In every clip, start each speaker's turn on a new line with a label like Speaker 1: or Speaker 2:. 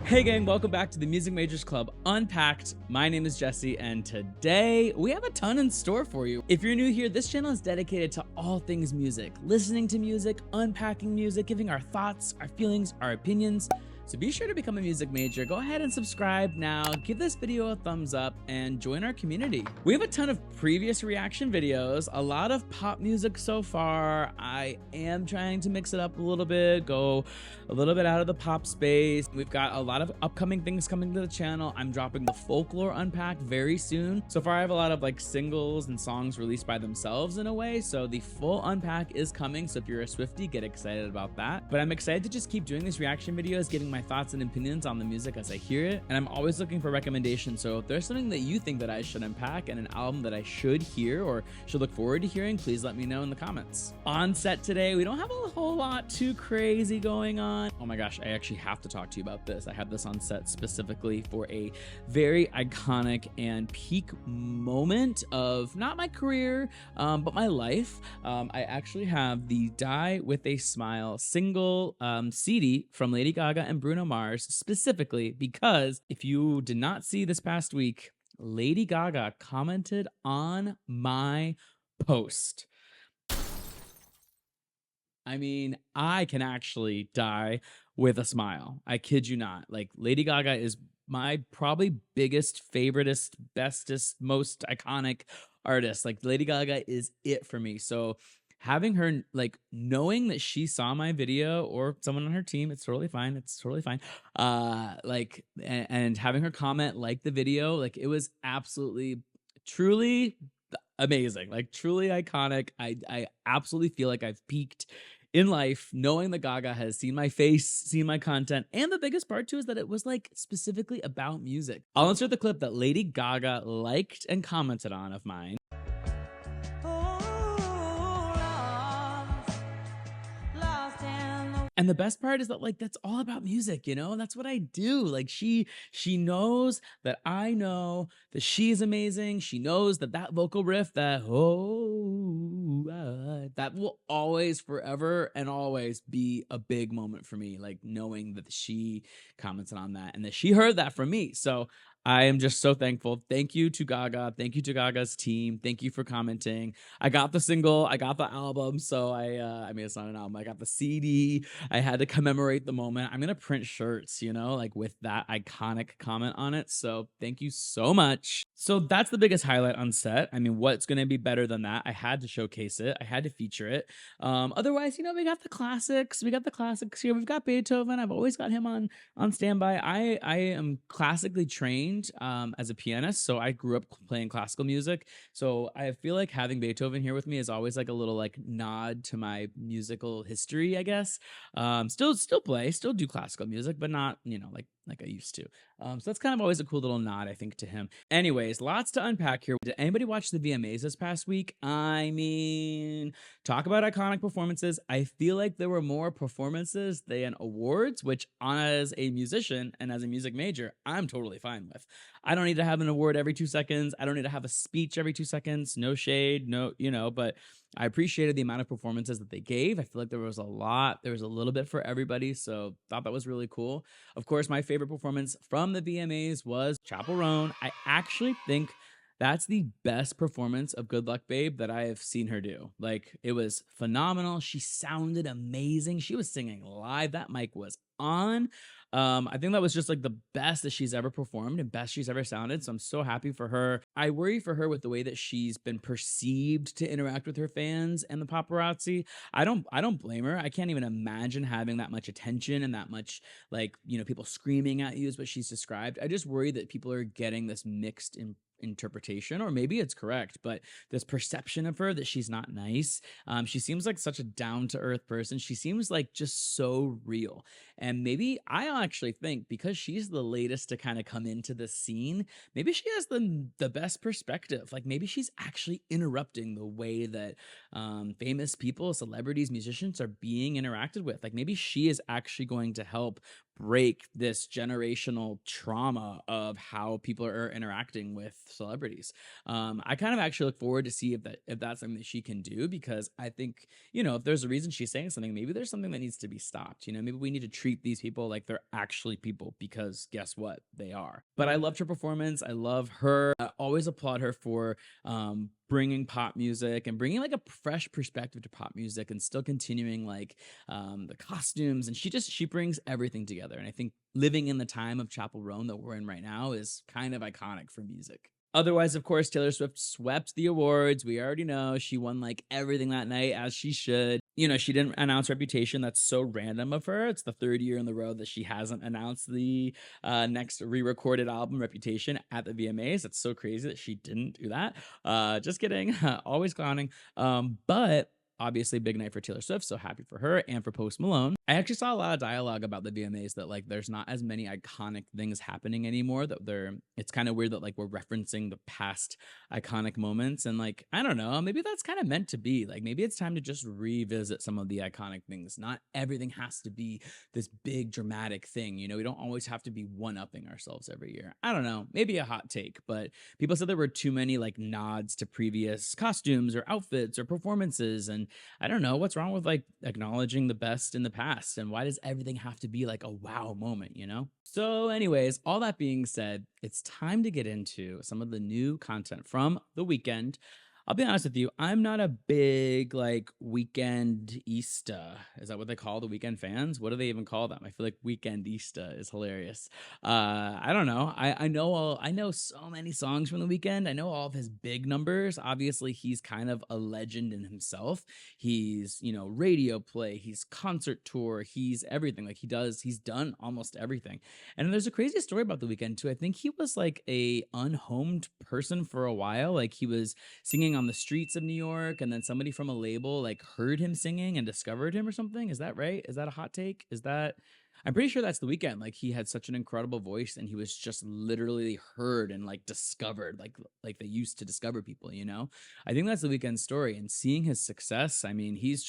Speaker 1: Hey gang, welcome back to the Music Majors Club Unpacked. My name is Jesse, and today we have a ton in store for you. If you're new here, this channel is dedicated to all things music, listening to music, unpacking music, giving our thoughts, our feelings, our opinions. So be sure to become a music major. Go ahead and subscribe now, give this video a thumbs up, and join our community. We have a ton of previous reaction videos, a lot of pop music so far. I am trying to mix it up a little bit, go a little bit out of the pop space. We've got a lot of upcoming things coming to the channel. I'm dropping the Folklore Unpacked very soon. So far I have a lot of like singles and songs released by themselves in a way, so the full unpack is coming. So if you're a Swiftie, get excited about that. But I'm excited to just keep doing these reaction videos, giving my thoughts and opinions on the music as I hear it, and I'm always looking for recommendations. So if there's something that you think that I should unpack and an album that I should hear or should look forward to hearing, please let me know in the comments. On set today, we don't have a whole lot too crazy going on. Oh my gosh, I actually have to talk to you about this. I have this on set specifically for a very iconic and peak moment of not my career, but my life. I actually have the Die With a Smile single CD from Lady Gaga and Bruno Mars, specifically because if you did not see this past week, Lady Gaga commented on my post. I mean, I can actually die with a smile. I kid you not. Like, Lady Gaga is my probably biggest, favoritist, bestest, most iconic artist. Like, Lady Gaga is it for me. So having her, like, knowing that she saw my video, or someone on her team, it's totally fine. It's totally fine. And having her comment, like the video, like, it was absolutely, truly amazing, like truly iconic. I absolutely feel like I've peaked in life knowing that Gaga has seen my face, seen my content, and the biggest part too is that it was like specifically about music. I'll insert the clip that Lady Gaga liked and commented on of mine. And the best part is that, like, that's all about music, you know? That's what I do. Like, she knows that I know that she's amazing. She knows that that vocal riff, that that will always, forever and always be a big moment for me. Like, knowing that she commented on that and that she heard that from me. So I am just so thankful. Thank you to Gaga. Thank you to Gaga's team. Thank you for commenting. I got the single, I got the album. So I mean, it's not an album. I got the CD. I had to commemorate the moment. I'm going to print shirts, you know, like with that iconic comment on it. So thank you so much. So that's the biggest highlight on set. I mean, what's going to be better than that? I had to showcase it. I had to feature it. Otherwise, you know, we got the classics. We got the classics here. We've got Beethoven. I've always got him on standby. I am classically trained as a pianist, so I grew up playing classical music. So I feel like having Beethoven here with me is always like a little like nod to my musical history, I guess. Still do classical music, but not, you know, like I used to. So that's kind of always a cool little nod, I think, to him. Anyways, lots to unpack here. Did anybody watch the VMAs this past week? I mean, talk about iconic performances. I feel like there were more performances than awards, which as a musician and as a music major, I'm totally fine with. I don't need to have an award every 2 seconds. I don't need to have a speech every 2 seconds. No shade, no, you know, but I appreciated the amount of performances that they gave. I feel like there was a little bit for everybody. So thought that was really cool. Of course, my favorite performance from the VMAs was Chapel Roan. I actually think that's the best performance of Good Luck Babe that I have seen her do. Like, it was phenomenal. She sounded amazing. She was singing live. That mic was on. I think that was just like the best that she's ever performed and best she's ever sounded. So I'm so happy for her. I worry for her with the way that she's been perceived to interact with her fans and the paparazzi. I don't blame her. I can't even imagine having that much attention and that much, like, you know, people screaming at you is what she's described. I just worry that people are getting this mixed interpretation, or maybe it's correct, but this perception of her that she's not nice. She seems like such a down-to-earth person. She seems like just so real. And maybe I actually think because she's the latest to kind of come into the scene, maybe she has the best perspective. Like, maybe she's actually interrupting the way that famous people, celebrities, musicians are being interacted with. Like, maybe she is actually going to help break this generational trauma of how people are interacting with celebrities. I kind of actually look forward to see if that's something that she can do, because I think, if there's a reason she's saying something, maybe there's something that needs to be stopped. Maybe we need to treat these people like they're actually people, because guess what? They are. But I loved her performance. I love her. I always applaud her for bringing pop music and bringing like a fresh perspective to pop music, and still continuing like the costumes, and she brings everything together. And I think living in the time of Chapel Roan that we're in right now is kind of iconic for music. Otherwise, of course, Taylor Swift swept the awards. We already know she won like everything that night, as she should. She didn't announce Reputation. That's so random of her. It's the third year in the row that she hasn't announced the next re-recorded album, Reputation, at the VMAs. It's so crazy that she didn't do that. Just kidding. Always clowning. But obviously, big night for Taylor Swift, so happy for her and for Post Malone. I actually saw a lot of dialogue about the VMAs that like there's not as many iconic things happening anymore, that it's kind of weird that like we're referencing the past iconic moments, and like I don't know, maybe that's kind of meant to be. Like maybe it's time to just revisit some of the iconic things. Not everything has to be this big dramatic thing. We don't always have to be one-upping ourselves every year. I don't know, maybe a hot take, but people said there were too many like nods to previous costumes or outfits or performances, and I don't know what's wrong with like acknowledging the best in the past, and why does everything have to be like a wow moment, So anyways, all that being said, it's time to get into some of the new content from The Weeknd. I'll be honest with you, I'm not a big like Weekendista. Is that what they call the Weeknd fans? What do they even call them? I feel like Weekendista is hilarious. I don't know. I know so many songs from The Weeknd. I know all of his big numbers. Obviously, he's kind of a legend in himself. He's, radio play, he's concert tour, he's everything. Like he's done almost everything. And there's a crazy story about The Weeknd too. I think he was like a unhomed person for a while. Like he was singing on the streets of New York, and then somebody from a label like heard him singing and discovered him or something. Is that right? Is that a hot take? I'm pretty sure that's The Weeknd. Like he had such an incredible voice, and he was just literally heard and like discovered, like they used to discover people. I think that's The Weeknd's story, and seeing his success. I mean, he's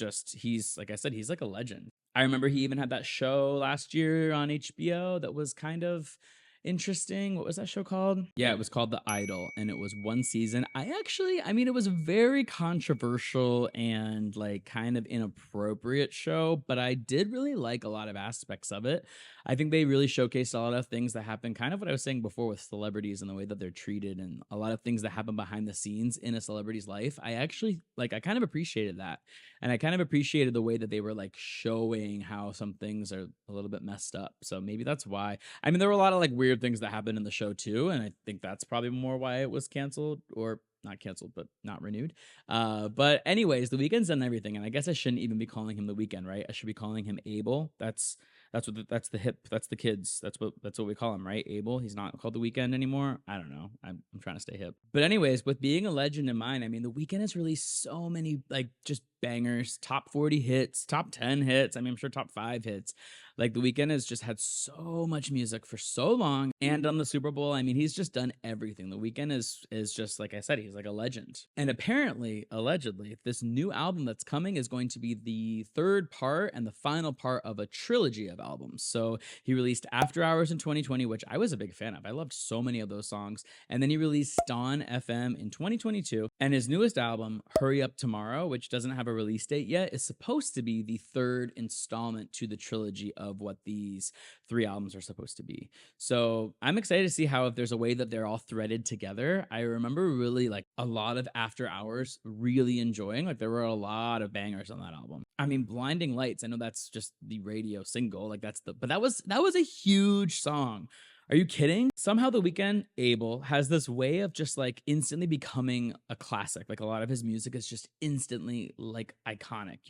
Speaker 1: like I said, he's like a legend. I remember he even had that show last year on HBO that was kind of interesting. What was that show called? Yeah, it was called The Idol, and it was one season. It was a very controversial and like kind of inappropriate show, but I did really like a lot of aspects of it. I think they really showcased a lot of things that happen, kind of what I was saying before with celebrities and the way that they're treated, and a lot of things that happen behind the scenes in a celebrity's life. I kind of appreciated that. And I kind of appreciated the way that they were like showing how some things are a little bit messed up. So maybe that's why. I mean, there were a lot of like weird things that happened in the show too, and I think that's probably more why it was canceled, or not canceled, but not renewed. But anyways, The Weeknd's done everything, and I guess I shouldn't even be calling him The Weeknd, right? I should be calling him Abel. That's the kids. That's what we call him, right? Abel. He's not called The Weeknd anymore. I don't know. I'm trying to stay hip. But anyways, with being a legend in mind, I mean, The Weeknd has released so many like just bangers, top 40 hits, top 10 hits. I mean, I'm sure top 5 hits. Like The Weeknd has just had so much music for so long, and on the Super Bowl, I mean, he's just done everything. The Weeknd is just, like I said, he's like a legend. And apparently, allegedly, this new album that's coming is going to be the third part and the final part of a trilogy of albums. So he released After Hours in 2020, which I was a big fan of. I loved so many of those songs. And then he released Dawn FM in 2022. And his newest album, Hurry Up Tomorrow, which doesn't have a release date yet, is supposed to be the third installment to the trilogy of what these 3 albums are supposed to be. So I'm excited to see how, if there's a way that they're all threaded together. I remember really like a lot of After Hours really enjoying, like there were a lot of bangers on that album. I mean, Blinding Lights, I know that's just the radio single, like but that was a huge song. Are you kidding? Somehow The Weeknd, Abel, has this way of just like instantly becoming a classic. Like a lot of his music is just instantly like iconic,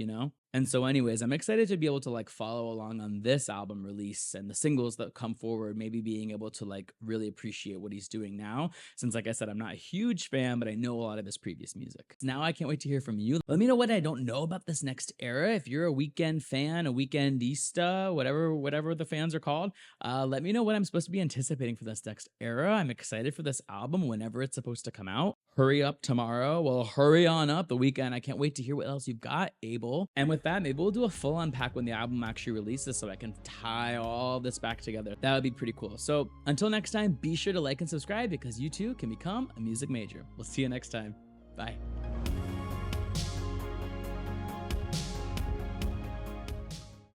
Speaker 1: And so anyways, I'm excited to be able to like follow along on this album release and the singles that come forward, maybe being able to like really appreciate what he's doing now. Since like I said, I'm not a huge fan, but I know a lot of his previous music. Now I can't wait to hear from you. Let me know what I don't know about this next era. If you're a Weeknd fan, a Weekendista, whatever the fans are called, let me know what I'm supposed to be anticipating for this next era. I'm excited for this album whenever it's supposed to come out. Hurry Up Tomorrow. Well, hurry on up, The Weeknd. I can't wait to hear what else you've got, Abel. And with that, maybe we'll do a full unpack when the album actually releases so I can tie all this back together. That would be pretty cool. So until next time, be sure to like and subscribe because you too can become a music major. We'll see you next time. Bye.